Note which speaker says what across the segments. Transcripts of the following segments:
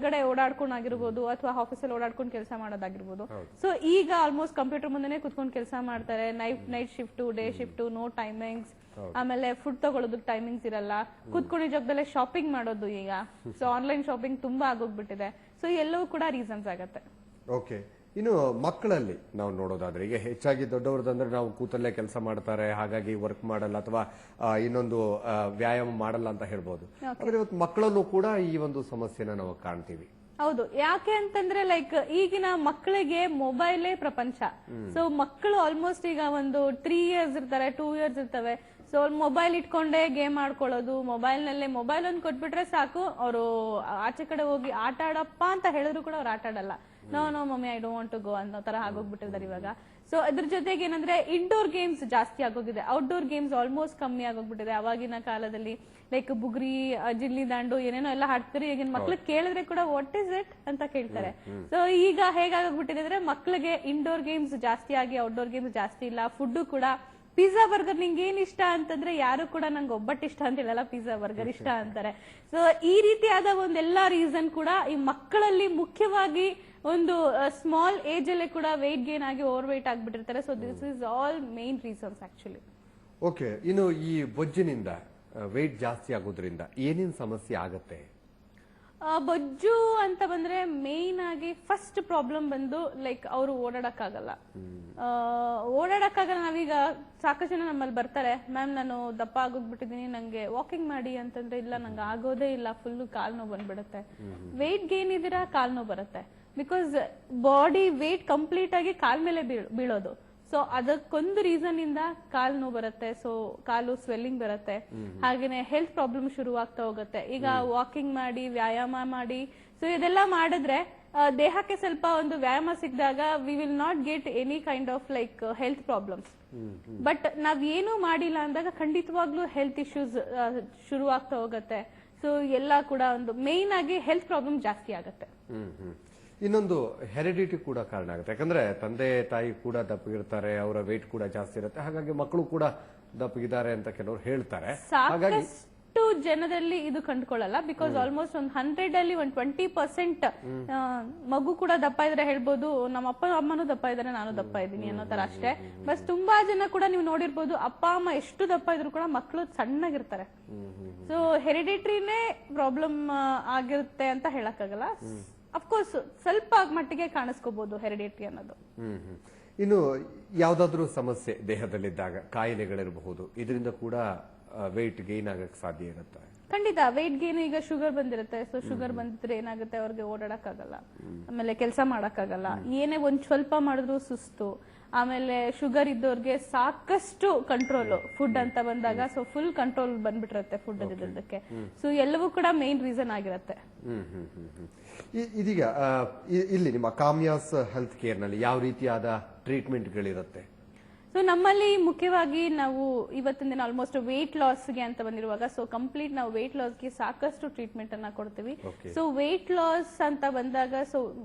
Speaker 1: ಹೊರಗಡೆ ಓಡಾಡ್ಕೊಂಡಾಗಿರ್ಬೋದು ಅಥವಾ ಆಫೀಸಲ್ಲಿ ಓಡಾಡ್ಕೊಂಡು ಕೆಲಸ ಮಾಡೋದಾಗಿರ್ಬೋದು. ಸೊ ಈಗ ಆಲ್ಮೋಸ್ಟ್ ಕಂಪ್ಯೂಟರ್ ಮುಂದೆನೆ ಕುತ್ಕೊಂಡು ಕೆಲಸ ಮಾಡ್ತಾರೆ. Night shift, day shift, no timings. ಆಮೇಲೆ ಫುಡ್ ತಗೊಳ್ಳೋದಕ್ಕೆ ಟೈಮಿಂಗ್ಸ್ ಇರಲ್ಲ. ಕುತ್ಕೊಂಡಿದ್ದ ಜಾಗದಲ್ಲೇ ಶಾಪಿಂಗ್ ಮಾಡೋದು ಈಗ. ಸೊ ಆನ್ಲೈನ್ ಶಾಪಿಂಗ್ ತುಂಬಾ ಆಗೋಗ್ಬಿಟ್ಟಿದೆ. ಸೊ ಎಲ್ಲವೂ ಕೂಡ ರೀಸನ್ಸ್ ಆಗತ್ತೆ.
Speaker 2: ಓಕೆ, ಇನ್ನು ಮಕ್ಕಳಲ್ಲಿ ನಾವು ನೋಡೋದಾದ್ರೆ ಈಗ ಹೆಚ್ಚಾಗಿ ದೊಡ್ಡವ್ರದಂದ್ರೆ ನಾವು ಕೂತಲ್ಲೇ ಕೆಲಸ ಮಾಡ್ತಾರೆ, ಹಾಗಾಗಿ ವರ್ಕ್ ಮಾಡಲ್ಲ ಅಥವಾ ಇನ್ನೊಂದು ವ್ಯಾಯಾಮ ಮಾಡಲ್ಲ ಅಂತ ಹೇಳ್ಬೋದು. ಆದ್ರೆ ಇವತ್ತು ಮಕ್ಕಳಲ್ಲೂ ಕೂಡ ಈ ಒಂದು ಸಮಸ್ಯೆನ ನಾವು ಕಾಣ್ತೀವಿ.
Speaker 1: ಹೌದು, ಯಾಕೆ ಅಂತಂದ್ರೆ ಲೈಕ್ ಈಗಿನ ಮಕ್ಕಳಿಗೆ ಮೊಬೈಲೇ ಪ್ರಪಂಚ. ಸೊ ಮಕ್ಕಳು ಆಲ್ಮೋಸ್ಟ್ ಈಗ ಒಂದು 3 years ಇರ್ತಾರೆ, 2 years ಇರ್ತವೆ. ಸೊ ಮೊಬೈಲ್ ಇಟ್ಕೊಂಡೇ ಗೇಮ್ ಆಡ್ಕೊಳ್ಳೋದು, ಮೊಬೈಲ್ ಒಂದು ಕೊಟ್ಬಿಟ್ರೆ ಸಾಕು, ಅವರು ಆಚೆ ಕಡೆ ಹೋಗಿ ಆಟ ಆಡಪ್ಪ ಅಂತ ಹೇಳಿದ್ರು ಕೂಡ ಅವ್ರು ಆಟ ಆಡಲ್ಲ. No mummy I don't want to go ಅನ್ನೋ ತರ ಆಗೋಗ್ಬಿಟ್ಟಿದ್ದಾರೆ ಇವಾಗ. ಸೊ ಅದ್ರ ಜೊತೆಗೆ ಏನಂದ್ರೆ ಇಂಡೋರ್ ಗೇಮ್ಸ್ ಜಾಸ್ತಿ ಆಗೋಗಿದೆ, ಔಟ್ಡೋರ್ ಗೇಮ್ಸ್ ಆಲ್ಮೋಸ್ಟ್ ಕಮ್ಮಿ ಆಗೋಗ್ಬಿಟ್ಟಿದೆ. ಅವಾಗಿನ ಕಾಲದಲ್ಲಿ ಲೈಕ್ ಬುಗುರಿ, ಜಿಲ್ಲಿ ದಾಂಡು ಏನೇನೋ ಎಲ್ಲ ಆಡ್ತಾರೆ. ಈಗಿನ ಮಕ್ಳಿಗೆ ಕೇಳಿದ್ರೆ ಕೂಡ ವಾಟ್ ಇಸ್ ಇಟ್ ಅಂತ ಕೇಳ್ತಾರೆ. ಸೊ ಈಗ ಹೇಗಾಗೋಗ್ಬಿಟ್ಟಿದೆ ಅಂದ್ರೆ ಮಕ್ಳಿಗೆ ಇಂಡೋರ್ ಗೇಮ್ಸ್ ಜಾಸ್ತಿ ಆಗಿ ಔಟ್ಡೋರ್ ಗೇಮ್ಸ್ ಜಾಸ್ತಿ ಇಲ್ಲ. ಫುಡ್ ಕೂಡ ಪಿಜ್ಜಾ ಬರ್ಗರ್ ನಿಂಗೆ ಏನ್ ಇಷ್ಟ ಅಂತಂದ್ರೆ ಯಾರು ಕೂಡ ನಂಗೆ ಒಬ್ಬಟ್ಟು ಇಷ್ಟ ಅಂತ ಹೇಳಲ್ಲ, ಪಿಜ್ಜಾ ಬರ್ಗರ್ ಇಷ್ಟ ಅಂತಾರೆ. ಸೊ ಈ ರೀತಿಯಾದ ಒಂದೆಲ್ಲಾ ರೀಸನ್ ಕೂಡ ಈ ಮಕ್ಕಳಲ್ಲಿ ಮುಖ್ಯವಾಗಿ ಒಂದು ಸ್ಮಾಲ್ ಏಜ್ ಅಲ್ಲೇ ಕೂಡ ವೆಯ್ಟ್ ಗೇನ್ ಆಗಿ ಓವರ್ ವೆಯ್ಟ್ ಆಗ್ಬಿಟ್ಟಿರ್ತಾರೆ. So this is all main reasons actually.
Speaker 2: Okay, ಇನ್ನು ಈ ಬೊಜ್ಜಿನಿಂದ ವೆಯ್ಟ್ ಜಾಸ್ತಿ ಆಗೋದ್ರಿಂದ ಏನೇನ್ ಸಮಸ್ಯೆ ಆಗತ್ತೆ?
Speaker 1: ಬೊಜ್ಜು ಅಂತ ಬಂದ್ರೆ ಮೇನ್ ಆಗಿ ಫಸ್ಟ್ ಪ್ರಾಬ್ಲಮ್ ಬಂದು ಲೈಕ್ ಅವರು ಓಡಾಡಕ್ಕಾಗಲ್ಲ. ನಾವೀಗ ಸಾಕಷ್ಟು ಜನ ನಮ್ಮಲ್ಲಿ ಬರ್ತಾರೆ, ಮ್ಯಾಮ್ ನಾನು ದಪ್ಪ ಆಗೋಗ್ಬಿಟ್ಟಿದೀನಿ, ನಂಗೆ ವಾಕಿಂಗ್ ಮಾಡಿ ಅಂತಂದ್ರೆ ಇಲ್ಲ ನಂಗೆ ಆಗೋದೇ ಇಲ್ಲ, ಫುಲ್ ಕಾಲ್ ನೋವು ಬಂದ್ಬಿಡುತ್ತೆ. ವೆಯ್ಟ್ ಗೇನ್ ಇದೀರಾ ಕಾಲ್ ನೋವು ಬರುತ್ತೆ. ಬಿಕಾಸ್ ಬಾಡಿ ವೇಟ್ ಕಂಪ್ಲೀಟ್ ಆಗಿ ಕಾಲ್ ಮೇಲೆ ಬೀಳೋದು. ಸೊ ಅದಕ್ಕೊಂದು ರೀಸನ್ ಇಂದ ಕಾಲ್ ನೋವು ಬರುತ್ತೆ. ಸೊ ಕಾಲು ಸ್ವೆಲ್ಲಿಂಗ್ ಬರುತ್ತೆ. ಹಾಗೇನೆ ಹೆಲ್ತ್ ಪ್ರಾಬ್ಲಮ್ ಶುರು ಆಗ್ತಾ ಹೋಗುತ್ತೆ. ಈಗ ವಾಕಿಂಗ್ ಮಾಡಿ, ವ್ಯಾಯಾಮ ಮಾಡಿ, ಸೊ ಇದೆಲ್ಲ ಮಾಡಿದ್ರೆ ದೇಹಕ್ಕೆ ಸ್ವಲ್ಪ ಒಂದು ವ್ಯಾಯಾಮ ಸಿಕ್ಕಿದಾಗ we will not get any kind of like health problems. But ನಾವ್ ಏನು ಮಾಡಿಲ್ಲ ಅಂದಾಗ ಖಂಡಿತವಾಗ್ಲೂ ಹೆಲ್ತ್ ಇಶ್ಯೂಸ್ ಶುರು ಆಗ್ತಾ ಹೋಗುತ್ತೆ. ಸೊ ಎಲ್ಲ ಕೂಡ ಒಂದು ಮೇನ್ ಆಗಿ ಹೆಲ್ತ್ ಪ್ರಾಬ್ಲಮ್ ಜಾಸ್ತಿ ಆಗುತ್ತೆ.
Speaker 2: ಇನ್ನೊಂದು ಹೆರಿಡಿಟಿ ಕೂಡ ಕಾರಣ ಆಗುತ್ತೆ. ಯಾಕಂದ್ರೆ ತಂದೆ ತಾಯಿ ಕೂಡ ದಪ್ಪಗಿರ್ತಾರೆ, ಅವರ ವೇಟ್ ಕೂಡ ಜಾಸ್ತಿ ಇರುತ್ತೆ, ಹಾಗಾಗಿ ಮಕ್ಕಳು ಕೂಡ ದಪ್ಪಗಿದ್ದಾರೆ ಅಂತ ಕೆಲವರು ಹೇಳ್ತಾರೆ. ಹಾಗಾಗಿ
Speaker 1: ಜನದಲ್ಲಿ ಇದು ಕಂಡುಕೊಳ್ಳಲ್ಲ. ಬಿಕಾಸ್ ಆಲ್ಮೋಸ್ಟ್ ಒಂದು 100 ಅಲ್ಲಿ ಒಂದು 20% ಮಗು ಕೂಡ ದಪ್ಪ ಇದ್ರೆ ಹೇಳ್ಬೋದು ನಮ್ಮ ಅಪ್ಪ ಅಮ್ಮನೂ ದಪ್ಪ ಇದಾರೆ, ನಾನು ದಪ್ಪ ಇದ್ದೀನಿ ಅನ್ನೋ ತರ ಅಷ್ಟೇ. ಬಸ್ ತುಂಬಾ ಜನ ಕೂಡ ನೀವು ನೋಡಿರ್ಬೋದು ಅಪ್ಪ ಅಮ್ಮ ಎಷ್ಟು ದಪ್ಪ ಇದ್ರು ಕೂಡ ಮಕ್ಕಳು ಸಣ್ಣಗಿರ್ತಾರೆ. ಸೊ ಹೆರಿಡಿಟ್ರಿನೇ ಪ್ರಾಬ್ಲಮ್ ಆಗಿರುತ್ತೆ ಅಂತ ಹೇಳಕ್ಕಾಗಲ್ಲ. ಅಫ್ಕೋರ್ಸ್ ಸ್ವಲ್ಪ ಮಟ್ಟಿಗೆ ಕಾಣಿಸ್ಕೋಬಹುದು ಹೆರಿಡಿಟ್ರಿ ಅನ್ನೋದು.
Speaker 2: ಇನ್ನು ಯಾವ್ದಾದ್ರು ಸಮಸ್ಯೆ ದೇಹದಲ್ಲಿದ್ದಾಗ ಕಾಯಿಲೆಗಳಿರಬಹುದು, ಇದರಿಂದ ಕೂಡ ವೆಯ್ಟ್ ಗೇನ್ ಆಗಕ್ಕೆ ಸಾಧ್ಯ ಇರುತ್ತೆ.
Speaker 1: ಖಂಡಿತ ವೆಯ್ಟ್ ಗೇನ್, ಈಗ ಶುಗರ್ ಬಂದಿರುತ್ತೆ. ಸೊ ಶುಗರ್ ಬಂದಿದ್ರೆ ಏನಾಗುತ್ತೆ, ಅವ್ರಿಗೆ ಓಡಾಡಕ್ಕಾಗಲ್ಲ, ಆಮೇಲೆ ಕೆಲಸ ಮಾಡಕ್ಕಾಗಲ್ಲ, ಏನೇ ಒಂದ್ ಸ್ವಲ್ಪ ಮಾಡಿದ್ರು ಸುಸ್ತು. ಆಮೇಲೆ ಶುಗರ್ ಇದ್ದವ್ರಿಗೆ ಸಾಕಷ್ಟು ಕಂಟ್ರೋಲ್ ಫುಡ್ ಅಂತ ಬಂದಾಗ, ಸೊ ಫುಲ್ ಕಂಟ್ರೋಲ್ ಬಂದ್ಬಿಟ್ಟಿರುತ್ತೆ ಫುಡ್ ಇದ್ದಕ್ಕೆ. ಸೊ ಎಲ್ಲವೂ ಕೂಡ ಮೇನ್ ರೀಸನ್ ಆಗಿರುತ್ತೆ.
Speaker 2: ಇದೀಗ ಇಲ್ಲಿ ನಿಮ್ಮ ಕಾಮ್ಯಾಸ್ ಹೆಲ್ತ್ ಕೇರ್ ನಲ್ಲಿ ಯಾವ ರೀತಿಯಾದ ಟ್ರೀಟ್ಮೆಂಟ್ ಗಳಿರುತ್ತೆ?
Speaker 1: ಸೊ ನಮ್ಮಲ್ಲಿ ಮುಖ್ಯವಾಗಿ ನಾವು ಇವತ್ತಿನ ದಿನ ಆಲ್ಮೋಸ್ಟ್ ವೇಟ್ ಲಾಸ್ಗೆ ಅಂತ ಬಂದಿರುವಾಗ, ಸೊ ಕಂಪ್ಲೀಟ್ ನಾವು ವೇಟ್ ಲಾಸ್ಗೆ ಸಾಕಷ್ಟು ಟ್ರೀಟ್ಮೆಂಟ್ ಅನ್ನ ಕೊಡ್ತೀವಿ. ಸೊ ವೇಟ್ ಲಾಸ್ ಅಂತ ಬಂದಾಗ, ಸೊ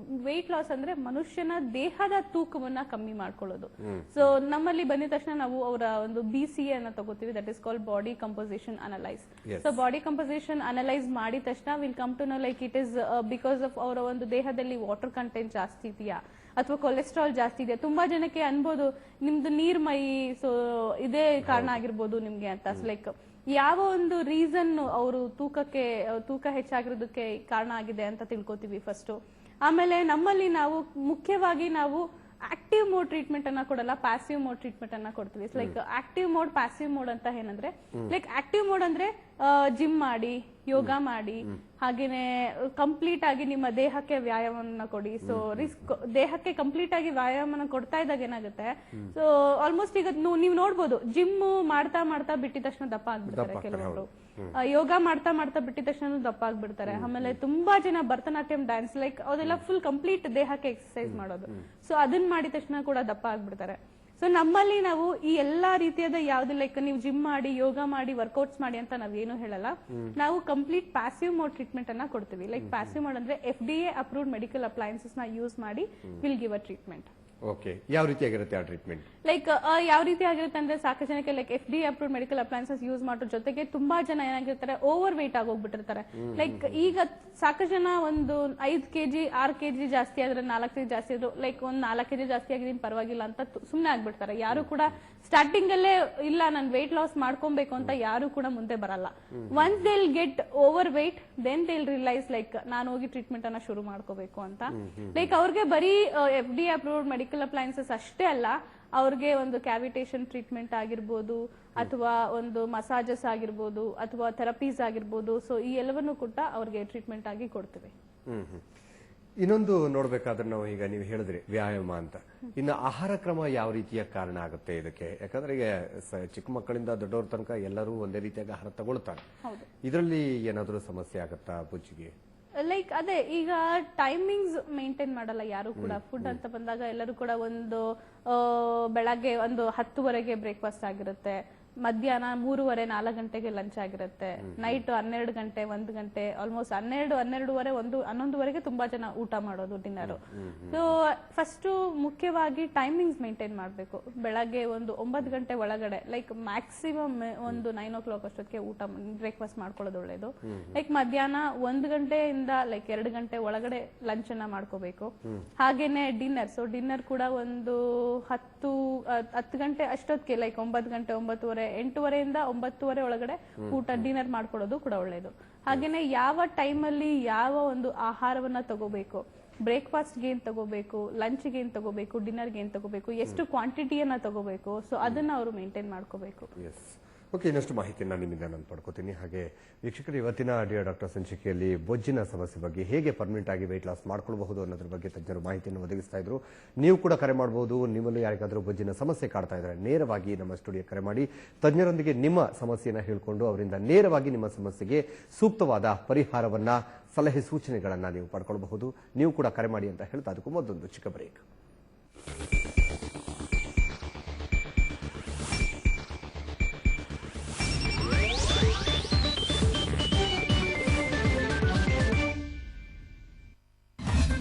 Speaker 1: ವೇಟ್ ಲಾಸ್ ಅಂದ್ರೆ ಮನುಷ್ಯನ ದೇಹದ ತೂಕವನ್ನ ಕಮ್ಮಿ ಮಾಡ್ಕೊಳ್ಳೋದು. ಸೊ ನಮ್ಮಲ್ಲಿ ಬಂದಿದ ತಕ್ಷಣ ನಾವು ಅವರ ಒಂದು BCA ಅನ್ನ ತಗೋತೀವಿ, that is called body composition analyse. So body composition analyse ಮಾಡಿದ ತಕ್ಷಣ will come to know like it is because of ಅವರ ಒಂದು ದೇಹದಲ್ಲಿ ವಾಟರ್ ಕಂಟೆಂಟ್ ಜಾಸ್ತಿ ಇದೆಯಾ ಅಥವಾ ಕೊಲೆಸ್ಟ್ರಾಲ್ ಜಾಸ್ತಿ ಇದೆ. ತುಂಬಾ ಜನಕ್ಕೆ ಅನ್ಬೋದು ನಿಮ್ದು ನೀರ್ಮೈ, ಸೊ ಇದೇ ಕಾರಣ ಆಗಿರ್ಬೋದು ನಿಮ್ಗೆ ಅಂತ. ಲೈಕ್ ಯಾವ ಒಂದು ರೀಸನ್ ಅವರು ತೂಕ ಹೆಚ್ಚಾಗಿರೋದಕ್ಕೆ ಕಾರಣ ಆಗಿದೆ ಅಂತ ತಿಳ್ಕೊತೀವಿ ಫಸ್ಟ್. ಆಮೇಲೆ ನಮ್ಮಲ್ಲಿ ನಾವು ಮುಖ್ಯವಾಗಿ ನಾವು ಆಕ್ಟಿವ್ ಮೋಡ್ ಟ್ರೀಟ್ಮೆಂಟ್ ಅನ್ನ ಕೊಡಲ್ಲ, ಪ್ಯಾಸಿವ್ ಮೋಡ್ ಟ್ರೀಟ್ಮೆಂಟ್ ಅನ್ನ ಕೊಡ್ತೀವಿ. Like active mode, passive mode ಅಂತ ಏನಂದ್ರೆ ಲೈಕ್ ಆಕ್ಟಿವ್ ಮೋಡ್ ಅಂದ್ರೆ ಜಿಮ್ ಮಾಡಿ, ಯೋಗ ಮಾಡಿ, ಹಾಗೇನೆ ಕಂಪ್ಲೀಟ್ ಆಗಿ ನಿಮ್ಮ ದೇಹಕ್ಕೆ ವ್ಯಾಯಾಮನ ಕೊಡಿ. ಸೊ ದೇಹಕ್ಕೆ ಕಂಪ್ಲೀಟ್ ಆಗಿ ವ್ಯಾಯಾಮನ ಕೊಡ್ತಾ ಇದ್ದಾಗ ಏನಾಗುತ್ತೆ, ಸೊ ಆಲ್ಮೋಸ್ಟ್ ಈಗ ನೀವು ನೋಡ್ಬೋದು ಜಿಮ್ ಮಾಡ್ತಾ ಮಾಡ್ತಾ ಬಿಟ್ಟಿದ ತಕ್ಷಣ ದಪ್ಪ ಆಗ್ಬಿಡ್ತಾರೆ ಕೆಲವರು, ಯೋಗ ಮಾಡ್ತಾ ಮಾಡ್ತಾ ಬಿಟ್ಟಿದ ತಕ್ಷಣ ದಪ್ಪ ಆಗ್ಬಿಡ್ತಾರೆ. ಆಮೇಲೆ ತುಂಬಾ ಜನ ಭರತನಾಟ್ಯಂ ಡ್ಯಾನ್ಸ್ ಲೈಕ್ ಅದೆಲ್ಲ ಫುಲ್ ಕಂಪ್ಲೀಟ್ ದೇಹಕ್ಕೆ ಎಕ್ಸರ್ಸೈಸ್ ಮಾಡೋದು. ಸೊ ಅದನ್ನ ಮಾಡಿದ ತಕ್ಷಣ ಕೂಡ ದಪ್ಪ ಆಗ್ಬಿಡ್ತಾರೆ. ಸೊ ನಮ್ಮಲ್ಲಿ ನಾವು ಈ ಎಲ್ಲಾ ರೀತಿಯಾದ ಯಾವ್ದು ಲೈಕ್ ನೀವು ಜಿಮ್ ಮಾಡಿ, ಯೋಗ ಮಾಡಿ, ವರ್ಕೌಟ್ಸ್ ಮಾಡಿ ಅಂತ ನಾವೇನು ಹೇಳಲ್ಲ. ನಾವು ಕಂಪ್ಲೀಟ್ ಪ್ಯಾಸಿವ್ ಮೋಡ್ ಟ್ರೀಟ್ಮೆಂಟ್ ಅನ್ನ ಕೊಡ್ತೀವಿ. ಲೈಕ್ ಪ್ಯಾಸಿವ್ ಮೋಡ್ ಅಂದ್ರೆ FDA ಅಪ್ರೂವ್ಡ್ ಮೆಡಿಕಲ್ ಅಪ್ಲಯನ್ಸಸ್ ನ ಯೂಸ್ ಮಾಡಿ will give a treatment.
Speaker 2: Okay, ಯಾವ ರೀತಿಯಾಗಿರುತ್ತೆ ಆ ಟ್ರೀಟ್ಮೆಂಟ್?
Speaker 1: ಲೈಕ್ ಯಾವ ರೀತಿ ಆಗಿರುತ್ತೆ ಅಂದ್ರೆ ಸಾಕಷ್ಟು ಜನಕ್ಕೆ like FDA approved medical appliances use ಮಾಡೋ ಜೊತೆಗೆ ತುಂಬಾ ಜನ ಏನಾಗಿರ್ತಾರೆ ಓವರ್ ವೇಟ್ ಆಗೋಗ್ಬಿಟ್ಟಿರ್ತಾರೆ. ಲೈಕ್ ಈಗ ಸಾಕಷ್ಟು ಜನ ಒಂದು 5 kg 6 kg ಜಾಸ್ತಿ ಆದ್ರೆ 4 kg ಜಾಸ್ತಿ ಆದ್ರು ಲೈಕ್ ಒಂದ್ 4 kg ಜಾಸ್ತಿ ಆಗಿದ್ದೀನಿ ಪರವಾಗಿಲ್ಲ ಅಂತ ಸುಮ್ನೆ ಆಗ್ಬಿಡ್ತಾರೆ. ಯಾರು ಕೂಡ ಸ್ಟಾರ್ಟಿಂಗ್ ಅಲ್ಲೇ ಇಲ್ಲ ನಾನು ವೇಟ್ ಲಾಸ್ ಮಾಡ್ಕೊಬೇಕು ಅಂತ ಯಾರು ಕೂಡ ಮುಂದೆ ಬರಲ್ಲ. Once they will get over weight then they will realise like ನಾನು ಹೋಗಿ ಟ್ರೀಟ್ಮೆಂಟ್ ಅನ್ನ ಶುರು ಮಾಡ್ಕೋಬೇಕು ಅಂತ. ಲೈಕ್ ಅವ್ರಿಗೆ ಬರೀ FDA ಅಪ್ರೂವ್ಡ್ ಮೆಡಿಕಲ್ ಅಪ್ಲಯನ್ಸಸ್ ಅಷ್ಟೇ ಅಲ್ಲ, ಅವ್ರಿಗೆ ಒಂದು ಕ್ಯಾವಿಟೇಷನ್ ಟ್ರೀಟ್ಮೆಂಟ್ ಆಗಿರ್ಬೋದು ಅಥವಾ ಒಂದು ಮಸಾಜಸ್ ಆಗಿರ್ಬೋದು ಅಥವಾ ಥೆರಪೀಸ್ ಆಗಿರ್ಬೋದು. ಸೊ ಈ ಎಲ್ಲವನ್ನೂ ಕೂಡ ಅವ್ರಿಗೆ ಟ್ರೀಟ್ಮೆಂಟ್ ಆಗಿ ಕೊಡ್ತೀವಿ.
Speaker 2: ಇನ್ನೊಂದು ನೋಡ್ಬೇಕಾದ್ರೆ ನಾವು ಈಗ ನೀವು ಹೇಳಿದ್ರಿ ವ್ಯಾಯಾಮ ಅಂತ, ಇನ್ನು ಆಹಾರ ಕ್ರಮ ಯಾವ ರೀತಿಯ ಕಾರಣ ಆಗುತ್ತೆ ಇದಕ್ಕೆ? ಯಾಕಂದ್ರೆ ಈಗ ಚಿಕ್ಕ ಮಕ್ಕಳಿಂದ ದೊಡ್ಡವ್ರ ತನಕ ಎಲ್ಲರೂ ಒಂದೇ ರೀತಿಯಾಗಿ ಆಹಾರ ತಗೊಳ್ತಾರೆ. ಇದರಲ್ಲಿ ಏನಾದರೂ ಸಮಸ್ಯೆ ಆಗುತ್ತಾ ಬುಜ್ಜಿಗೆ?
Speaker 1: ಲೈಕ್ ಅದೇ ಈಗ ಟೈಮಿಂಗ್ಸ್ ಮೇಂಟೈನ್ ಮಾಡಲ್ಲ ಯಾರು ಕೂಡ. ಫುಡ್ ಅಂತ ಬಂದಾಗ ಎಲ್ಲರೂ ಕೂಡ ಒಂದು ಬೆಳಗ್ಗೆ ಒಂದು 10 ಬ್ರೇಕ್ಫಾಸ್ಟ್ ಆಗಿರುತ್ತೆ, ಮಧ್ಯಾಹ್ನ 3:30 4 ಗಂಟೆಗೆ ಲಂಚ್ ಆಗಿರುತ್ತೆ, ನೈಟ್ 12 ಗಂಟೆ 1 ಗಂಟೆ ಆಲ್ಮೋಸ್ಟ್ 12:30 11:00 ತುಂಬಾ ಜನ ಊಟ ಮಾಡೋದು ಡಿನ್ನರ್. ಸೊ ಫಸ್ಟ್ ಮುಖ್ಯವಾಗಿ ಟೈಮಿಂಗ್ಸ್ ಮೇಂಟೈನ್ ಮಾಡಬೇಕು. ಬೆಳಗ್ಗೆ ಒಂದು 9 ಗಂಟೆ ಒಳಗಡೆ ಲೈಕ್ ಮ್ಯಾಕ್ಸಿಮಮ್ ಒಂದು 9 o'clock ಅಷ್ಟೊತ್ತಿಗೆ ಊಟ ಬ್ರೇಕ್ಫಾಸ್ಟ್ ಮಾಡ್ಕೊಳ್ಳೋದು ಒಳ್ಳೇದು. ಲೈಕ್ ಮಧ್ಯಾಹ್ನ 1 ಗಂಟೆಯಿಂದ ಲೈಕ್ 2 ಗಂಟೆ ಒಳಗಡೆ ಲಂಚ್ ಅನ್ನ ಮಾಡ್ಕೋಬೇಕು. ಹಾಗೇನೆ ಡಿನ್ನರ್, ಸೊ ಡಿನ್ನರ್ ಕೂಡ ಒಂದು 10 ಗಂಟೆ ಅಷ್ಟೊತ್ತಿಗೆ ಲೈಕ್ 9 ಗಂಟೆ 9:30 8:30 9:30 ಒಳಗಡೆ ಊಟ ಡಿನ್ನರ್ ಮಾಡ್ಕೊಳ್ಳೋದು ಕೂಡ ಒಳ್ಳೇದು. ಹಾಗೇನೆ ಯಾವ ಟೈಮಲ್ಲಿ ಯಾವ ಒಂದು ಆಹಾರವನ್ನ ತಗೋಬೇಕು, ಬ್ರೇಕ್ಫಾಸ್ಟ್ಗೆ ಏನ್ ತಗೋಬೇಕು, ಲಂಚ್ಗೆ ಏನ್ ತಗೋಬೇಕು, ಡಿನ್ನರ್ಗೆ ಏನ್ ತಗೋಬೇಕು, ಎಷ್ಟು ಕ್ವಾಂಟಿಟಿಯನ್ನ ತಗೋಬೇಕು, ಸೊ ಅದನ್ನ ಅವರು ಮೇಂಟೈನ್ ಮಾಡ್ಕೋಬೇಕು.
Speaker 2: ಓಕೆ, ಇನ್ನಷ್ಟು ಮಾಹಿತಿಯನ್ನು ನಿಮ್ಮಿಂದ ನಾನು ಪಡ್ಕೋತೀನಿ. ಹಾಗೆ ವೀಕ್ಷಕರು, ಇವತ್ತಿನ ಡಿಯರ್ ಡಾಕ್ಟರ್ ಸಂಚಿಕೆಯಲ್ಲಿ ಬೊಜ್ಜಿನ ಸಮಸ್ಯೆ ಬಗ್ಗೆ ಹೇಗೆ ಪರ್ಮನೆಂಟ್ ಆಗಿ ವೆಯ್ಟ್ ಲಾಸ್ ಮಾಡ್ಕೊಳ್ಬಹುದು ಅನ್ನೋದ್ರ ಬಗ್ಗೆ ತಜ್ಞರು ಮಾಹಿತಿಯನ್ನು ಒದಗಿಸ್ತಾ ಇದ್ರು. ನೀವು ಕೂಡ ಕರೆ ಮಾಡಬಹುದು. ನಿಮ್ಮಲ್ಲಿ ಯಾರಿಗಾದರೂ ಬೊಜ್ಜಿನ ಸಮಸ್ಯೆ ಕಾಡ್ತಾ ಇದ್ರೆ ನೇರವಾಗಿ ನಮ್ಮ ಸ್ಟುಡಿಯೋ ಕರೆ ಮಾಡಿ ತಜ್ಞರೊಂದಿಗೆ ನಿಮ್ಮ ಸಮಸ್ಯೆಯನ್ನು ಹೇಳ್ಕೊಂಡು ಅವರಿಂದ ನೇರವಾಗಿ ನಿಮ್ಮ ಸಮಸ್ಯೆಗೆ ಸೂಕ್ತವಾದ ಪರಿಹಾರವನ್ನ, ಸಲಹೆ ಸೂಚನೆಗಳನ್ನ ನೀವು ಪಡ್ಕೊಳ್ಬಹುದು. ನೀವು ಕೂಡ ಕರೆ ಮಾಡಿ ಅಂತ ಹೇಳ್ತಾ ಅದಕ್ಕೂ ಮೊದಲೊಂದು ಚಿಕ್ಕ ಬ್ರೇಕ್.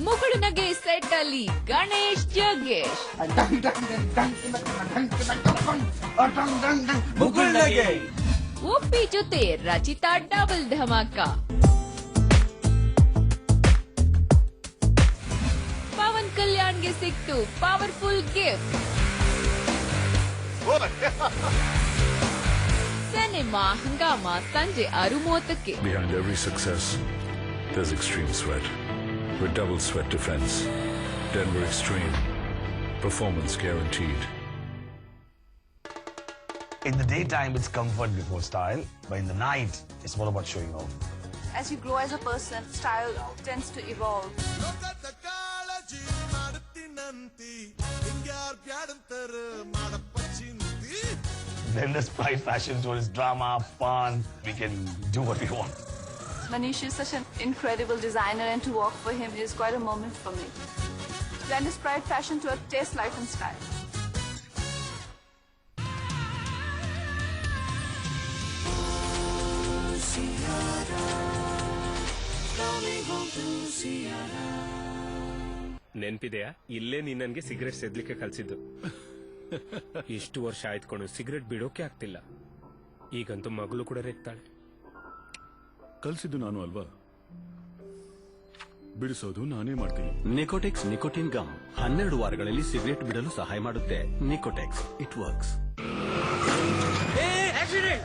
Speaker 3: ಮುಗುಳುನಗೆ ಸೆಟ್ ಅಲ್ಲಿ ಗಣೇಶ್ ಜಗ್ಗೇಶ್.
Speaker 4: ಮುಗುಳುನಗೆ
Speaker 3: ಒಪ್ಪಿ ಜೊತೆ ರಚಿತಾ ಡಬಲ್ ಧಮಾಕ. ಪವನ್ ಕಲ್ಯಾಣ್ಗೆ ಸಿಕ್ತು ಪವರ್ಫುಲ್ ಗಿಫ್ಟ್. ಸಿನಿಮಾ ಹಂಗಾಮ ಸಂಜೆ 6:30ಕ್ಕೆ.
Speaker 5: Behind every success, there's extreme sweat. With double sweat defense, Denver Extreme. Performance guaranteed.
Speaker 4: In the daytime, it's comfort before style, but in the night, it's more about showing off.
Speaker 6: As you grow as a person, style tends to evolve.
Speaker 4: Denver's Pride Fashion Show is drama, fun. We can do what we want.
Speaker 6: Manish is such an incredible designer, and to work for him is quite a moment for me. Dennis Pride Fashion Tour, taste, life and style.
Speaker 7: ನೆನ್ಪಿದೆಯಾ, ಇಲ್ಲೇ ನೀನ್ ನನ್ಗೆ cigarette ಸೇದ್ಲಿಕ್ಕೆ ಕಲ್ಸಿದ್ದು. ಇಷ್ಟು ವರ್ಷ ಆಯ್ತ್ಕೊಂಡು cigarette ಬಿಡೋಕೆ ಆಗ್ತಿಲ್ಲ. ಈಗಂತೂ ಮಗಳು ಕೂಡ ರೇಗ್ತಾಳೆ.
Speaker 5: ಕಲ್ಸಿದ್ದು ನಾನು ಅಲ್ವಾ, ಬಿಡಿಸೋದು ನಾನೇ ಮಾಡ್ತೀನಿ.
Speaker 8: ನಿಕೋಟೆಕ್ಸ್ ನಿಕೋಟಿನ್ ಗಮ್ 12 ವಾರಗಳಲ್ಲಿ ಸಿಗರೆಟ್ ಬಿಡಲು ಸಹಾಯ ಮಾಡುತ್ತೆ. ನಿಕೋಟೆಕ್ಸ್, ಇಟ್ ವರ್ಕ್ಸ್.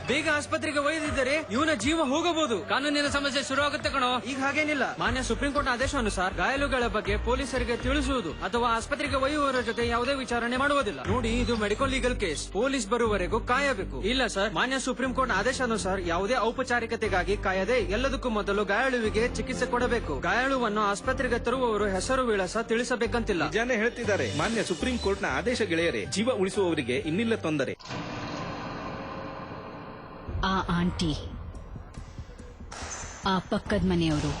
Speaker 9: ಬೇಗ ಆಸ್ಪತ್ರೆಗೆ ಒಯ್ದಿದ್ದರೆ ಇವನ ಜೀವ ಹೋಗಬಹುದು. ಕಾನೂನಿನ ಸಮಸ್ಯೆ ಶುರು ಆಗುತ್ತೆ ಕಣೋ. ಈಗ ಹಾಗೇನಿಲ್ಲ. ಮಾನ್ಯ ಸುಪ್ರೀಂ ಕೋರ್ಟ್ ಆದೇಶಾನುಸಾರ ಗಾಯಾಳುಗಳ ಬಗ್ಗೆ ಪೊಲೀಸರಿಗೆ ತಿಳಿಸುವುದು ಅಥವಾ ಆಸ್ಪತ್ರೆಗೆ ಒಯ್ಯುವವರ ಜೊತೆ ಯಾವುದೇ ವಿಚಾರಣೆ ಮಾಡುವುದಿಲ್ಲ. ನೋಡಿ, ಇದು ಮೆಡಿಕಲ್ ಲೀಗಲ್ ಕೇಸ್. ಪೊಲೀಸ್ ಬರುವವರೆಗೂ ಕಾಯಬೇಕು. ಇಲ್ಲ ಸರ್, ಮಾನ್ಯ ಸುಪ್ರೀಂ ಕೋರ್ಟ್ ಆದೇಶಾನುಸಾರ ಯಾವುದೇ ಔಪಚಾರಿಕತೆಗಾಗಿ ಕಾಯದೆ ಎಲ್ಲದಕ್ಕೂ ಮೊದಲು ಗಾಯಾಳುವಿಗೆ ಚಿಕಿತ್ಸೆ ಕೊಡಬೇಕು. ಗಾಯಾಳುವನ್ನು ಆಸ್ಪತ್ರೆಗೆ ತರುವವರು ಹೆಸರು ವಿಳಾಸ ತಿಳಿಸಬೇಕಂತಿಲ್ಲ.
Speaker 10: ನಿಜಾನೇ ಹೇಳ್ತಿದ್ದಾರೆ ಮಾನ್ಯ ಸುಪ್ರೀಂ ಕೋರ್ಟ್ ನ ಆದೇಶ ಗೆಳೆಯರೇ. ಜೀವ ಉಳಿಸುವವರಿಗೆ ಇನ್ನಿಲ್ಲ ತೊಂದರೆ.
Speaker 11: ಆ ಆಂಟಿ, ಆ ಪಕ್ಕದ ಮನೆಯವರು,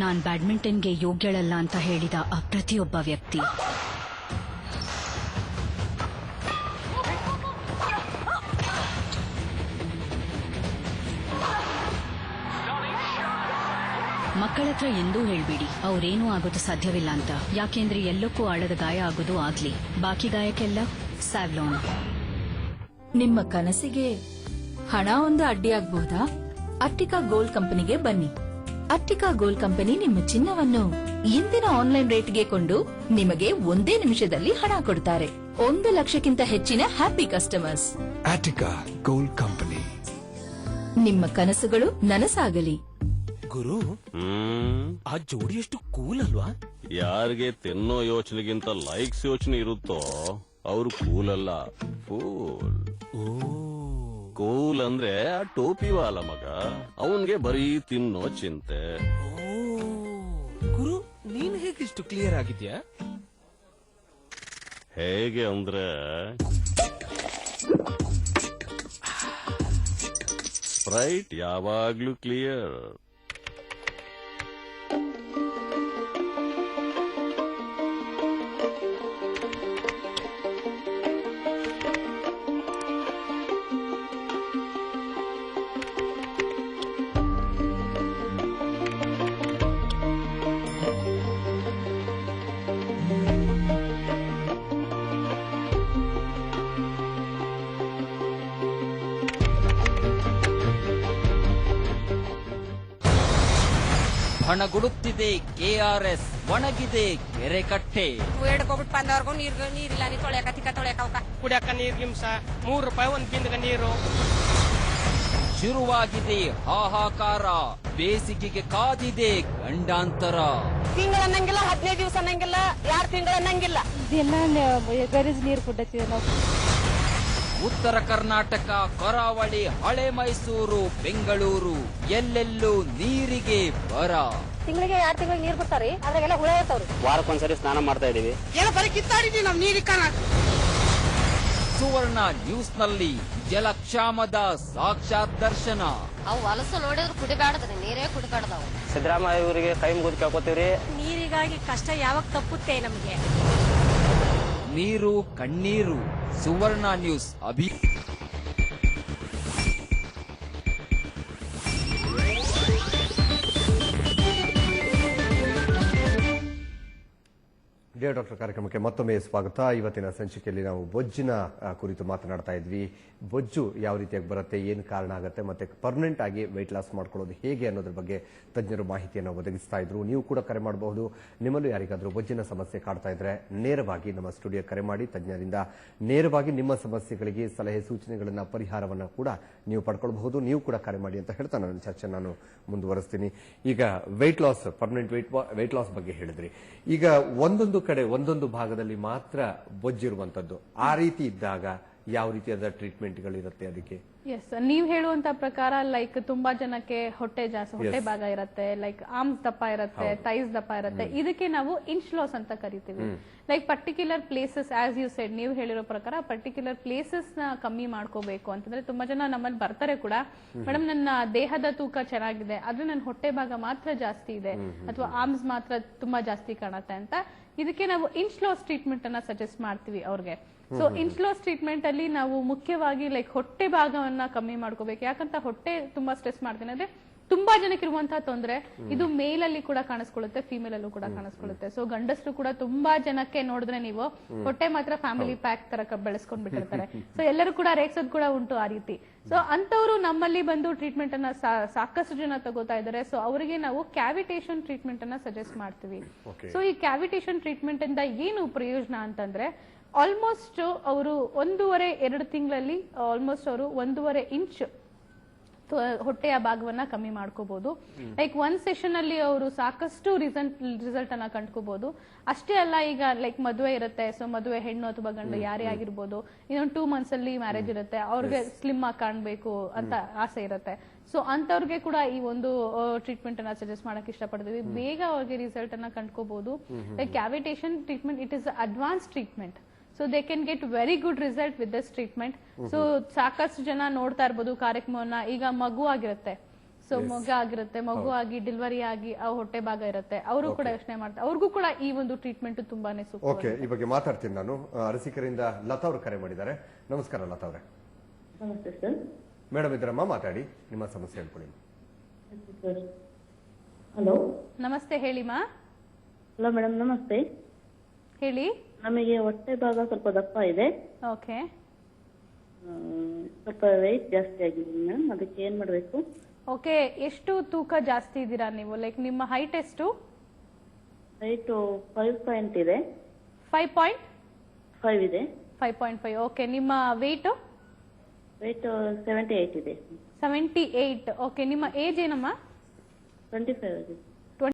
Speaker 11: ನಾನ್ ಬ್ಯಾಡ್ಮಿಂಟನ್ಗೆ ಯೋಗ್ಯಳಲ್ಲ ಅಂತ ಹೇಳಿದ ಆ ಪ್ರತಿಯೊಬ್ಬ ವ್ಯಕ್ತಿ, ಮಕ್ಕಳ ಹತ್ರ ಎಂದೂ ಹೇಳ್ಬೇಡಿ ಅವ್ರೇನೂ ಆಗೋದು ಸಾಧ್ಯವಿಲ್ಲ ಅಂತ. ಯಾಕೆಂದ್ರೆ ಎಲ್ಲಕ್ಕೂ ಆಳದ ಗಾಯ ಆಗೋದು ಆಗ್ಲಿ, ಬಾಕಿ ಗಾಯಕ್ಕೆಲ್ಲ ಸ್ಯಾವ್ಲಾನ್.
Speaker 3: ನಿಮ್ಮ ಕನಸಿಗೆ ಹಣ ಒಂದು ಅಡ್ಡಿಯಾಗಬಹುದಾ? ಅಟ್ಟಿಕಾ ಗೋಲ್ಡ್ ಕಂಪನಿಗೆ ಬನ್ನಿ. ಅಟ್ಟಿಕಾ ಗೋಲ್ಡ್ ಕಂಪನಿ ನಿಮ್ಮ ಚಿನ್ನವನ್ನು ಇಂದಿನ ಆನ್ಲೈನ್ ರೇಟ್ಗೆ ಕೊಂಡು ನಿಮಗೆ 1 ನಿಮಿಷದಲ್ಲಿ ಹಣ ಕೊಡ್ತಾರೆ. 1 ಲಕ್ಷಕ್ಕಿಂತ ಹೆಚ್ಚಿನ happy customers.
Speaker 5: Attica Gold Company.
Speaker 3: ನಿಮ್ಮ ಕನಸುಗಳು ನನಸಾಗಲಿ.
Speaker 8: ಗುರು ಆ ಜೋಡಿ ಎಷ್ಟು ಕೂಲ್ ಅಲ್ವಾ? ಯಾರಿಗೆ ತಿನ್ನೋ ಯೋಚನೆಗಿಂತ ಲೈಕ್ಸ್ ಯೋಚನೆ ಇರುತ್ತೋ ಅವ್ರು ಕೂಲ್ ಅಲ್ಲ, ಫೂಲ್. ಕೂಲ್ ಅಂದ್ರೆ ಆ ಟೋಪಿ ವಾಲ ಮಗ, ಅವನ್ಗೆ ಬರೀ ತಿನ್ನೋ ಚಿಂತೆ.
Speaker 9: ಗುರು, ನೀನ್ ಹೇಗಿಷ್ಟು ಕ್ಲಿಯರ್ ಆಗಿದ್ಯಾ?
Speaker 8: ಹೇಗೆ ಅಂದ್ರೆ ಸ್ಪ್ರೈಟ್ ಯಾವಾಗ್ಲೂ ಕ್ಲಿಯರ್.
Speaker 9: ಹಣಗುಡುತ್ತಿದೆ ಕೆಆರ್ಎಸ್, ಒಣಗಿದೆ ಕೆರೆ ಕಟ್ಟೆ.
Speaker 12: ಬೇಡ್ಕೊಬಿಟ್ಟು ಬಂದವ್ರಿಗೂ ನೀರಿಲ್ಲ, ನೀ ತೊಳೆಯಕ ಕುಡಿಯಕ ನೀರ್ ಗಿಮ್ಸ ₹3 ಒಂದ್ ಬಿಂದಿಗೆ ನೀರು.
Speaker 9: ಶುರುವಾಗಿದೆ ಹಾಹಾಕಾರ, ಬೇಸಿಗೆಗೆ ಕಾದಿದೆ ಗಂಡಾಂತರ.
Speaker 12: ತಿಂಗಳನ್ನಂಗಿಲ್ಲ, 15 ದಿವಸ ಅನ್ನಂಗಿಲ್ಲ, 2 ತಿಂಗಳನ್ನಂಗಿಲ್ಲ. ಗರೀಜ್ ನೀರು ಕುಡ್ತೀವಿ ನಾವು.
Speaker 9: ಉತ್ತರ ಕರ್ನಾಟಕ, ಕರಾವಳಿ, ಹಳೆ ಮೈಸೂರು, ಬೆಂಗಳೂರು ಎಲ್ಲೆಲ್ಲೂ ನೀರಿಗೆ ಬರ.
Speaker 12: ತಿಂಗಳಿಗೆ 2 ತಿಂಗಳಿಗೆ ನೀರು ಕೊಡ್ತಾರೆ, ಅದ್ರಾಗೆಲ್ಲ ಹುಳ ಇರ್ತಾವ್ರಿ.
Speaker 10: ವಾರಕ್ಕೊಂದ್ಸರಿ ಸ್ನಾನ ಮಾಡ್ತಾ ಇದೀವಿ.
Speaker 12: ಎಲ್ಲ ಬರೀ ಕಿತ್ತಾಡಿದ್ವಿ ನಾವು ನೀರಿಗೆ.
Speaker 9: ಸುವರ್ಣ ನ್ಯೂಸ್ ನಲ್ಲಿ ಜಲಕ್ಷಾಮದ ಸಾಕ್ಷಾತ್ ದರ್ಶನ.
Speaker 12: ಅವು ಹೊಲಸು ನೋಡಿದ್ರು ಕುಡಿಬ್ಯಾಡದ್ರಿ, ನೀರೇ ಕುಡಿಬ್ಯಾಡ್ದವು.
Speaker 10: ಸಿದ್ದರಾಮಯ್ಯ ಇವರಿಗೆ ಕೈ ಮುಗಿದು ಕೇಳ್ಕೊತೀವ್ರಿ.
Speaker 12: ನೀರಿಗಾಗಿ ಕಷ್ಟ ಯಾವಾಗ ತಪ್ಪುತ್ತೆ ನಮಗೆ?
Speaker 9: ನೀರು ಕಣ್ಣೀರು. ಸುವರ್ಣ ನ್ಯೂಸ್
Speaker 2: ಡಿಯರ್ ಡಾಕ್ಟರ್ ಕಾರ್ಯಕ್ರಮಕ್ಕೆ ಮತ್ತೊಮ್ಮೆ ಸ್ವಾಗತ. ಇವತ್ತಿನ ಸಂಚಿಕೆಯಲ್ಲಿ ನಾವು ಬೊಜ್ಜಿನ ಕುರಿತು ಮಾತನಾಡ್ತಾ ಇದ್ವಿ. ಬೊಜ್ಜು ಯಾವ ರೀತಿಯಾಗಿ ಬರುತ್ತೆ, ಏನು ಕಾರಣ ಆಗುತ್ತೆ, ಮತ್ತೆ ಪರ್ಮನೆಂಟ್ ಆಗಿ ವೆಯ್ಟ್ ಲಾಸ್ ಮಾಡ್ಕೊಳ್ಳೋದು ಹೇಗೆ ಅನ್ನೋದ್ರ ಬಗ್ಗೆ ತಜ್ಞರು ಮಾಹಿತಿಯನ್ನು ಒದಗಿಸ್ತಾ ಇದ್ರು. ನೀವು ಕೂಡ ಕರೆ ಮಾಡಬಹುದು. ನಿಮ್ಮಲ್ಲೂ ಯಾರಿಗಾದ್ರೂ ಬೊಜ್ಜಿನ ಸಮಸ್ಯೆ ಕಾಡ್ತಾ ಇದ್ರೆ ನೇರವಾಗಿ ನಮ್ಮ ಸ್ಟುಡಿಯೋ ಕರೆ ಮಾಡಿ ತಜ್ಞರಿಂದ ನೇರವಾಗಿ ನಿಮ್ಮ ಸಮಸ್ಯೆಗಳಿಗೆ ಸಲಹೆ ಸೂಚನೆಗಳನ್ನ ಪರಿಹಾರವನ್ನ ಕೂಡ ನೀವು ಪಡ್ಕೊಳ್ಬಹುದು. ನೀವು ಕೂಡ ಕರೆ ಮಾಡಿ ಅಂತ ಹೇಳ್ತಾ ನನ್ನ ಚರ್ಚೆ ನಾನು ಮುಂದುವರಿಸ್ತೀನಿ. ಈಗ weight loss, permanent weight loss ಬಗ್ಗೆ ಹೇಳಿದ್ರಿ. ಈಗ ಒಂದೊಂದು ಕಡೆ ಒಂದೊಂದು ಭಾಗದಲ್ಲಿ ಮಾತ್ರ ಬೊಜ್ಜಿರುವಂತದ್ದು, ಆ ರೀತಿ ಇದ್ದಾಗ ಯಾವ ರೀತಿಯಾದ ಟ್ರೀಟ್ಮೆಂಟ್ಗಳಿರುತ್ತೆ ಅದಕ್ಕೆ?
Speaker 1: ಎಸ್, ನೀವ್ ಹೇಳುವಂತ ಪ್ರಕಾರ ಲೈಕ್ ತುಂಬಾ ಜನಕ್ಕೆ ಹೊಟ್ಟೆ ಭಾಗ ಇರುತ್ತೆ, ಲೈಕ್ ಆರ್ಮ್ಸ್ ದಪ್ಪ ಇರುತ್ತೆ, ಥೈಸ್ ದಪ್ಪ ಇರುತ್ತೆ. ಇದಕ್ಕೆ ನಾವು ಇಂಚ್ ಲಾಸ್ ಅಂತ ಕರಿತೀವಿ. Like particular places, as you said, ನೀವು ಹೇಳಿರೋ ಪ್ರಕಾರ ಪರ್ಟಿಕ್ಯುಲರ್ ಪ್ಲೇಸಸ್ ನ ಕಮ್ಮಿ ಮಾಡ್ಕೋಬೇಕು ಅಂತಂದ್ರೆ ತುಂಬಾ ಜನ ನಮ್ಮಲ್ಲಿ ಬರ್ತಾರೆ ಕೂಡ, ಮೇಡಮ್ ನನ್ನ ದೇಹದ ತೂಕ ಚೆನ್ನಾಗಿದೆ ಆದ್ರೆ ನನ್ನ ಹೊಟ್ಟೆ ಭಾಗ ಮಾತ್ರ ಜಾಸ್ತಿ ಇದೆ ಅಥವಾ ಆರ್ಮ್ಸ್ ಮಾತ್ರ ತುಂಬಾ ಜಾಸ್ತಿ ಕಾಣುತ್ತೆ ಅಂತ. ಇದಕ್ಕೆ ನಾವು ಇಂಚ್ ಲಾಸ್ ಟ್ರೀಟ್ಮೆಂಟ್ ಅನ್ನ ಸಜೆಸ್ಟ್ ಮಾಡ್ತೀವಿ ಅವ್ರಿಗೆ. ಸೊ ಇಂಚ್ ಲಾಸ್ ಟ್ರೀಟ್ಮೆಂಟ್ ಅಲ್ಲಿ ನಾವು ಮುಖ್ಯವಾಗಿ ಲೈಕ್ ಹೊಟ್ಟೆ ಭಾಗವನ್ನ ಕಮ್ಮಿ ಮಾಡ್ಕೋಬೇಕು. ಯಾಕಂತ ಹೊಟ್ಟೆ ತುಂಬಾ ಸ್ಟ್ರೆಸ್ ಮಾಡ್ತೀನಿ ಅಂದ್ರೆ ತುಂಬಾ ಜನಕ್ಕೆ ಇರುವಂತಹ ತೊಂದರೆ ಇದು ಮೇಲಲ್ಲಿ ಕೂಡ ಕಾಣಿಸ್ಕೊಳ್ಳುತ್ತೆ, ಫಿಮೇಲ್ ಅಲ್ಲೂ ಕೂಡ ಕಾಣಿಸ್ಕೊಳ್ಳುತ್ತೆ. ಸೊ ಗಂಡಸರು ಕೂಡ ತುಂಬಾ ಜನಕ್ಕೆ ನೋಡಿದ್ರೆ ನೀವು ಹೊಟ್ಟೆ ಮಾತ್ರ ಫ್ಯಾಮಿಲಿ ಪ್ಯಾಕ್ ತರ ಬೆಳೆಸ್ಕೊಂಡ್ ಬಿಟ್ಟಿರ್ತಾರೆ. ಸೊ ಎಲ್ಲರೂ ಕೂಡ ರೇಗ್ಸೋದು ಕೂಡ ಉಂಟು ಆ ರೀತಿ. ಸೊ ಅಂತವರು ನಮ್ಮಲ್ಲಿ ಬಂದು ಟ್ರೀಟ್ಮೆಂಟ್ ಅನ್ನ ಸಾಕಷ್ಟು ಜನ ತಗೋತಾ ಇದ್ದಾರೆ. ಸೊ ಅವರಿಗೆ ನಾವು ಕ್ಯಾವಿಟೇಷನ್ ಟ್ರೀಟ್ಮೆಂಟ್ ಅನ್ನ ಸಜೆಸ್ಟ್ ಮಾಡ್ತೀವಿ. ಸೊ ಈ ಕ್ಯಾವಿಟೇಷನ್ ಟ್ರೀಟ್ಮೆಂಟ್ ಇಂದ ಏನು ಪ್ರಯೋಜನ ಅಂತಂದ್ರೆ ಆಲ್ಮೋಸ್ಟ್ ಅವರು 1.5-2 ತಿಂಗಳಲ್ಲಿ ಆಲ್ಮೋಸ್ಟ್ ಅವರು 1.5 ಇಂಚ್ ಹೊಟ್ಟೆಯ ಭಾಗವನ್ನ ಕಮ್ಮಿ ಮಾಡ್ಕೋಬಹುದು. ಲೈಕ್ 1 ಸೆಷನ್ ಅಲ್ಲಿ ಅವರು ಸಾಕಷ್ಟು ರಿಸಲ್ಟ್ ಅನ್ನ ಕಂಡ್ಕೋಬಹುದು. ಅಷ್ಟೇ ಅಲ್ಲ, ಈಗ ಲೈಕ್ ಮದುವೆ ಇರುತ್ತೆ, ಸೊ ಮದುವೆ ಹೆಣ್ಣು ಅಥವಾ ಗಂಡು ಯಾರೇ ಆಗಿರ್ಬೋದು, ಇನ್ನೊಂದು 2 ಮಂತ್ಸ್ ಅಲ್ಲಿ ಮ್ಯಾರೇಜ್ ಇರುತ್ತೆ, ಅವ್ರಿಗೆ ಸ್ಲಿಮ್ ಆಗಿ ಕಾಣ್ಬೇಕು ಅಂತ ಆಸೆ ಇರುತ್ತೆ. ಸೊ ಅಂತವ್ರಿಗೆ ಕೂಡ ಈ ಒಂದು ಟ್ರೀಟ್ಮೆಂಟ್ ಅನ್ನ ಸಜೆಸ್ಟ್ ಮಾಡಕ್ ಇಷ್ಟಪಡ್ತೀವಿ. ಬೇಗ ಅವ್ರಿಗೆ ರಿಸಲ್ಟ್ ಅನ್ನ ಕಂಡ್ಕೋಬಹುದು. Like cavitation treatment, it is advance treatment. So they can get very good result with this treatment. So ಸಾಕಷ್ಟು ಜನ ನೋಡ್ತಾ ಇರ್ಬೋದು ಕಾರ್ಯಕ್ರಮವನ್ನ. ಈಗ ಮಗು ಆಗಿರುತ್ತೆ, ಸೊ ಮಗು ಆಗಿ ಡೆಲಿವರಿ ಆಗಿ ಆ ಹೊಟ್ಟೆ ಭಾಗ ಇರುತ್ತೆ, ಅವರು ಕೂಡ ಯೋಚನೆ ಮಾಡ್ತಾರೆ, ಅವ್ರಿಗೂ ಕೂಡ ಈ ಒಂದು ಟ್ರೀಟ್ಮೆಂಟ್ ತುಂಬಾನೇ ಸೂಕ್ತ.
Speaker 2: ಓಕೆ, ಈ ಬಗ್ಗೆ ಮಾತಾಡ್ತೀನಿ ನಾನು. ಅರಸೀಕೆರೆಯಿಂದ ಲತಾ ಅವರು ಕರೆ ಮಾಡಿದ್ದಾರೆ. ನಮಸ್ಕಾರ ಲತಾ ಅವರೇ.
Speaker 13: ನಮಸ್ತೆ ಸರ್.
Speaker 2: ಮೇಡಮ್ ಇದ್ರಮ್ಮ, ಮಾತಾಡಿ, ನಿಮ್ಮ ಸಮಸ್ಯೆ ಹೇಳ್ಕೊಳ್ಳಿ.
Speaker 13: ಹಲೋ
Speaker 1: ನಮಸ್ತೆ ಹೇಳಿಮಾ.
Speaker 13: ಹಲೋ ಮೇಡಮ್ ನಮಸ್ತೆ.
Speaker 1: ಹೇಳಿ.
Speaker 13: ನಮಗೆ ಹೊಟ್ಟೆ ಭಾಗ ಸ್ವಲ್ಪ ದಪ್ಪ ಇದೆ.
Speaker 1: ಓಕೆ.
Speaker 13: ಸ್ವಲ್ಪ ವೆಯ್ಟ್ ಜಾಸ್ತಿ ಆಗಿದೆ ಮ್ಯಾಮ್, ಅದಕ್ಕೆ ಏನ್ ಮಾಡ್ಬೇಕು?
Speaker 1: ಓಕೆ, ಎಷ್ಟು ತೂಕ ಜಾಸ್ತಿ ಇದ್ದೀರಾ ನೀವು? ಲೈಕ್ ನಿಮ್ಮ ಹೈಟ್ ಎಷ್ಟು?
Speaker 13: ಹೈಟ್ 5 ಪಾಯಿಂಟ್ ಇದೆ.
Speaker 1: 5.5
Speaker 13: ಇದೆ.
Speaker 1: 5.5. ಓಕೆ, ನಿಮ್ಮ ವೆಯ್ಟ್?
Speaker 13: ವೆಯ್ಟ್ 78 ಇದೆ.
Speaker 1: 78. ಓಕೆ, ನಿಮ್ಮ ಏಜ್ ಏನಮ್ಮ?
Speaker 13: 25 ಇದೆ.